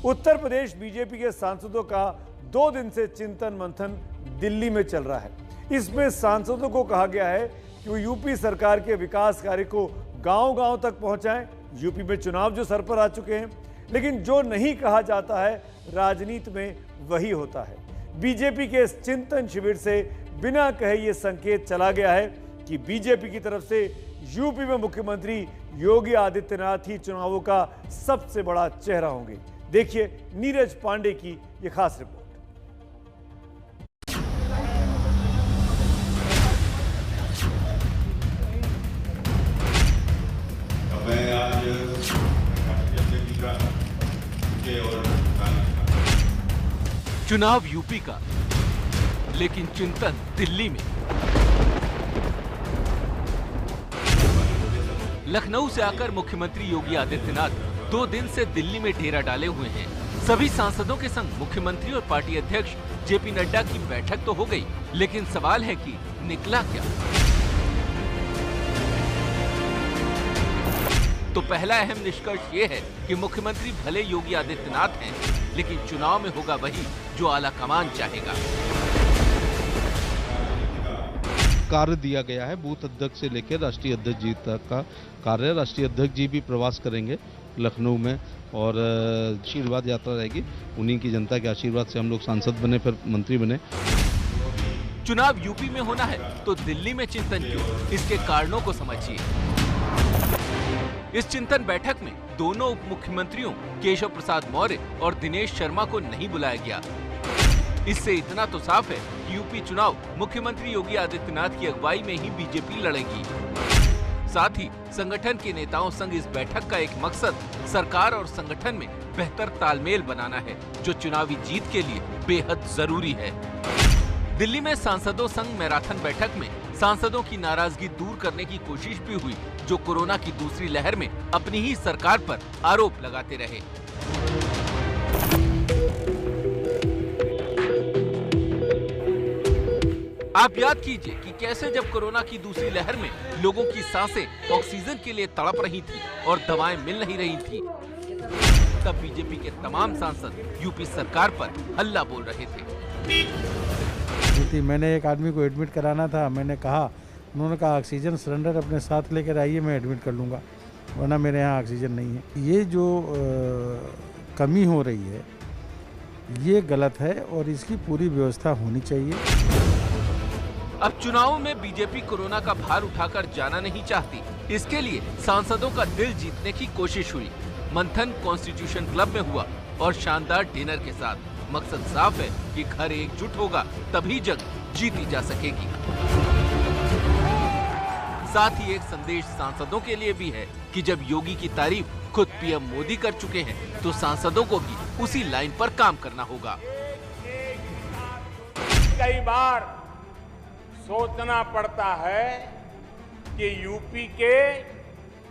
Uttar Pradesh BJP के सांसदों का 2 दिन से चिंतन मंथन दिल्ली में चल रहा है। इसमें सांसदों को कहा गया है कि वो यूपी सरकार के विकास कार्य को गांव-गांव तक पहुंचाएं। यूपी में चुनाव जो सर पर आ चुके हैं, लेकिन जो नहीं कहा जाता है राजनीति में वही होता है। बीजेपी के इस चिंतन शिविर से बिना कहे ये संकेत चला गया है कि बीजेपी की तरफ से यूपी में मुख्यमंत्री योगी आदित्यनाथ ही चुनावों का सबसे बड़ा चेहरा होंगे। देखिए नीरज पांडे की यह खास रिपोर्ट। मैं आज चुनाव यूपी का, लेकिन चिंतन दिल्ली में। लखनऊ से आकर मुख्यमंत्री योगी आदित्यनाथ 2 दिन से दिल्ली में डेरा डाले हुए हैं। सभी सांसदों के संग मुख्यमंत्री और पार्टी अध्यक्ष जेपी नड्डा की बैठक तो हो गई, लेकिन सवाल है कि निकला क्या? तो पहला अहम निष्कर्ष ये है कि मुख्यमंत्री भले योगी आदित्यनाथ हैं, लेकिन चुनाव में होगा वही जो आला कमान चाहेगा। कार्य दिया गया है, बूथ अध्यक्ष से लेकर राष्ट्रीय अध्यक्ष जी तक का कार्य। राष्ट्रीय अध्यक्ष जी भी प्रवास करेंगे लखनऊ में और आशीर्वाद यात्रा रहेगी। उन्हीं की जनता के आशीर्वाद से हम लोग सांसद बने, फिर मंत्री बने। चुनाव यूपी में होना है तो दिल्ली में चिंतन क्यों? इसके कारणों को समझिए। इस चिंतन बैठक में दोनों उप मुख्यमंत्रियों केशव प्रसाद मौर्य और दिनेश शर्मा को नहीं बुलाया गया। इससे इतना तो साफ है कि यूपी चुनाव मुख्यमंत्री योगी आदित्यनाथ की अगुवाई में ही बीजेपी लड़ेगी। साथ ही संगठन के नेताओं संग इस बैठक का एक मकसद सरकार और संगठन में बेहतर तालमेल बनाना है, जो चुनावी जीत के लिए बेहद जरूरी है। दिल्ली में सांसदों संग मैराथन बैठक में सांसदों की नाराजगी दूर करने की कोशिश भी हुई, जो कोरोना की दूसरी लहर में अपनी ही सरकार पर आरोप लगाते रहे। आप याद कीजिए कि कैसे जब कोरोना की दूसरी लहर में लोगों की सांसें ऑक्सीजन के लिए तड़प रही थी और दवाएं मिल नहीं रही थी, तब बीजेपी के तमाम सांसद यूपी सरकार पर हल्ला बोल रहे थे। मैंने एक आदमी को एडमिट कराना था, मैंने कहा, उन्होंने कहा ऑक्सीजन सिलेंडर अपने साथ लेकर आइए, मैं एडमिट कर लूँगा, वरना मेरे यहाँ ऑक्सीजन नहीं है। ये जो कमी हो रही है ये गलत है और इसकी पूरी व्यवस्था होनी चाहिए। अब चुनावों में बीजेपी कोरोना का भार उठाकर जाना नहीं चाहती। इसके लिए सांसदों का दिल जीतने की कोशिश हुई। मंथन कॉन्स्टिट्यूशन क्लब में हुआ और शानदार डिनर के साथ। मकसद साफ है कि घर एकजुट होगा तभी जंग जीती जा सकेगी। साथ ही एक संदेश सांसदों के लिए भी है कि जब योगी की तारीफ खुद पीएम मोदी कर चुके हैं, तो सांसदों को भी उसी लाइन पर काम करना होगा। कई बार सोचना पड़ता है कि यूपी के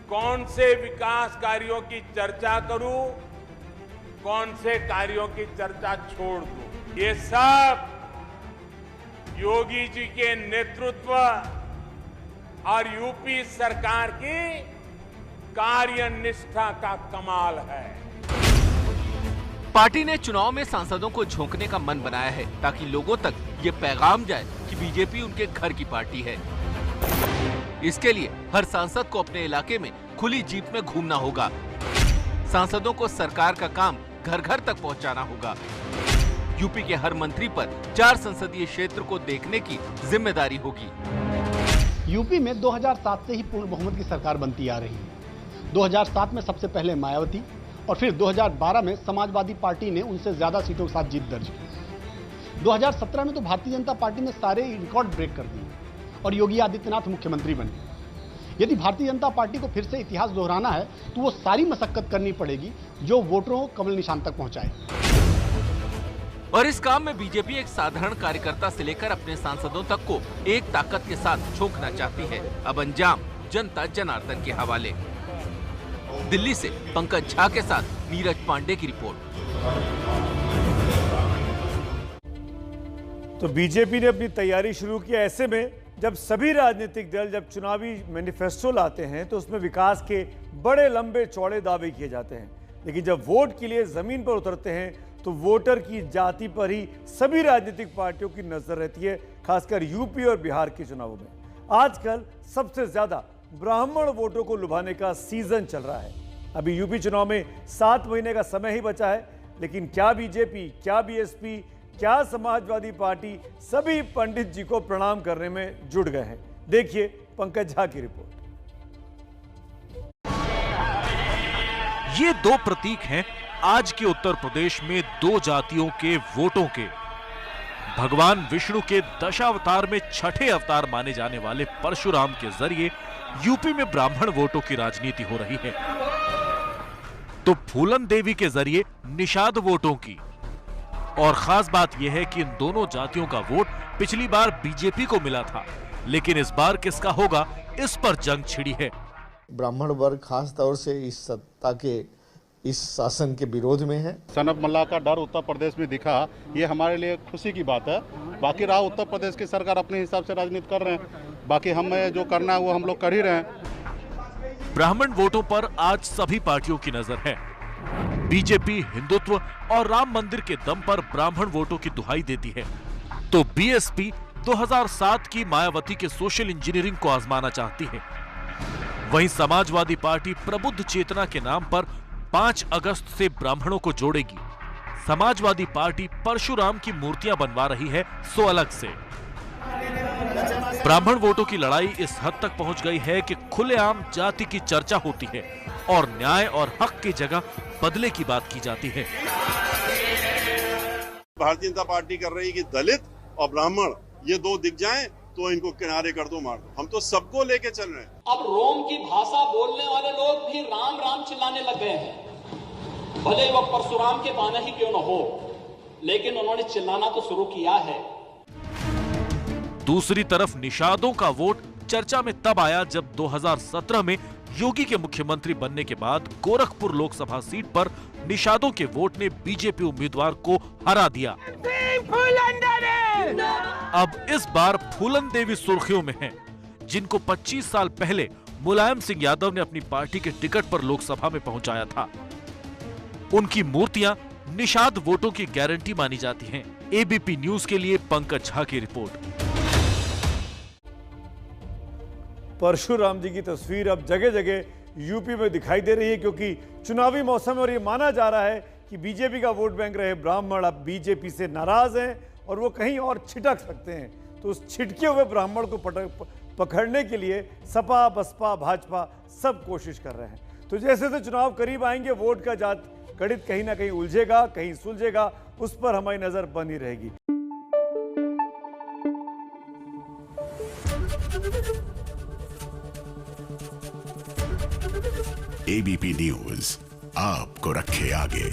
कौन से विकास कार्यों की चर्चा करूं, कौन से कार्यों की चर्चा छोड़ दूं। ये सब योगी जी के नेतृत्व और यूपी सरकार की कार्यनिष्ठा का कमाल है। पार्टी ने चुनाव में सांसदों को झोंकने का मन बनाया है, ताकि लोगों तक ये पैगाम जाए कि बीजेपी उनके घर की पार्टी है। इसके लिए हर सांसद को अपने इलाके में खुली जीप में घूमना होगा। सांसदों को सरकार का काम घर घर तक पहुंचाना होगा। यूपी के हर मंत्री पर 4 संसदीय क्षेत्र को देखने की जिम्मेदारी होगी। यूपी में 2007 से ही पूर्ण बहुमत की सरकार बनती आ रही है। 2007 में सबसे पहले मायावती और फिर 2012 में समाजवादी पार्टी ने उनसे ज्यादा सीटों के साथ जीत दर्ज की। 2017 में तो भारतीय जनता पार्टी ने सारे रिकॉर्ड ब्रेक कर दिए और योगी आदित्यनाथ मुख्यमंत्री बने। यदि भारतीय जनता पार्टी को फिर से इतिहास दोहराना है तो वो सारी मशक्कत करनी पड़ेगी जो वोटरों को कमल निशान तक पहुंचाए। और इस काम में बीजेपी एक साधारण कार्यकर्ता से लेकर अपने सांसदों तक को एक ताकत के साथ झोंकना चाहती है। अब अंजाम जनता जनार्दन के हवाले। दिल्ली से पंकज झा के साथ नीरज पांडे की रिपोर्ट। तो बीजेपी ने अपनी तैयारी शुरू की। ऐसे में जब सभी राजनीतिक दल जब चुनावी मैनिफेस्टो लाते हैं तो उसमें विकास के बड़े लंबे चौड़े दावे किए जाते हैं, लेकिन जब वोट के लिए जमीन पर उतरते हैं तो वोटर की जाति पर ही सभी राजनीतिक पार्टियों की नजर रहती है, खासकर यूपी और बिहार के चुनावों में। आजकल सबसे ज्यादा ब्राह्मण वोटों को लुभाने का सीजन चल रहा है। अभी यूपी चुनाव में 7 महीने का समय ही बचा है, लेकिन क्या बीजेपी, क्या बीएसपी, क्या समाजवादी पार्टी सभी पंडित जी को प्रणाम करने में जुट गए हैं। देखिए पंकज झा की रिपोर्ट। ये 2 प्रतीक हैं आज के उत्तर प्रदेश में 2 जातियों के वोटों के। भगवान विष्णु के दशावतार में छठे अवतार माने जाने वाले परशुराम के जरिए यूपी में ब्राह्मण वोटों की राजनीति हो रही है, तो फूलन देवी के जरिए निषाद वोटों की। और खास बात यह है कि इन दोनों जातियों का वोट पिछली बार बीजेपी को मिला था, लेकिन इस बार किसका होगा, इस पर जंग छिड़ी है। ब्राह्मण वर्ग खास तौर से इस सत्ता के, इस शासन के विरोध में है। सनब मल्ला का डर उत्तर प्रदेश में दिखा, ये हमारे लिए खुशी की बात है। बाकी रहा उत्तर प्रदेश की सरकार अपने हिसाब से राजनीति कर रहे हैं, बाकी हमें जो करना है वो हम लोग कर ही रहे हैं। ब्राह्मण वोटों पर आज सभी पार्टियों की नजर है। बीजेपी हिंदुत्व और राम मंदिर के दम पर ब्राह्मण वोटों की दुहाई देती है, तो बीएसपी 2007 की मायावती के सोशल इंजीनियरिंग को आजमाना चाहती है। वहीं समाजवादी पार्टी प्रबुद्ध चेतना के नाम पर 5 अगस्त से ब्राह्मणों को जोड़ेगी। समाजवादी पार्टी परशुराम की मूर्तियां बनवा रही है, सो अलग से। ब्राह्मण वोटों की लड़ाई इस हद तक पहुंच गई है कि खुलेआम जाति की चर्चा होती है और न्याय और हक की जगह बदले की बात की जाती है। भारतीय जनता पार्टी कर रही है कि दलित और ब्राह्मण ये 2 दिख जाएं तो इनको किनारे कर दो, मार दो। हम तो सबको लेके चल रहे हैं। अब रोम की भाषा बोलने वाले लोग भी राम राम चिल्लाने लग गए हैं। भले वह परशुराम के बाना ही क्यों न हो, लेकिन उन्होंने चिल्लाना तो शुरू किया है। दूसरी तरफ निषादों का वोट चर्चा में तब आया जब 2017 में योगी के मुख्यमंत्री बनने के बाद गोरखपुर लोकसभा सीट पर निषादों के वोट ने बीजेपी उम्मीदवार को हरा दिया। अब इस बार फूलन देवी सुर्खियों में हैं, जिनको 25 साल पहले मुलायम सिंह यादव ने अपनी पार्टी के टिकट पर लोकसभा में पहुंचाया था। उनकी मूर्तियां निषाद वोटों की गारंटी मानी जाती हैं। एबीपी न्यूज के लिए पंकज झा की रिपोर्ट। परशुराम जी की तस्वीर अब जगह जगह यूपी में दिखाई दे रही है, क्योंकि चुनावी मौसम में और ये माना जा रहा है कि बीजेपी का वोट बैंक रहे ब्राह्मण अब बीजेपी से नाराज हैं और वो कहीं और छिटक सकते हैं। तो उस छिटके हुए ब्राह्मण को पकड़ने के लिए सपा, बसपा, भाजपा सब कोशिश कर रहे हैं। तो जैसे जैसे चुनाव करीब आएंगे वोट का जात गणित कहीं ना कहीं उलझेगा, कहीं सुलझेगा, उस पर हमारी नजर बनी रहेगी। एबीपी न्यूज आपको रखे आगे।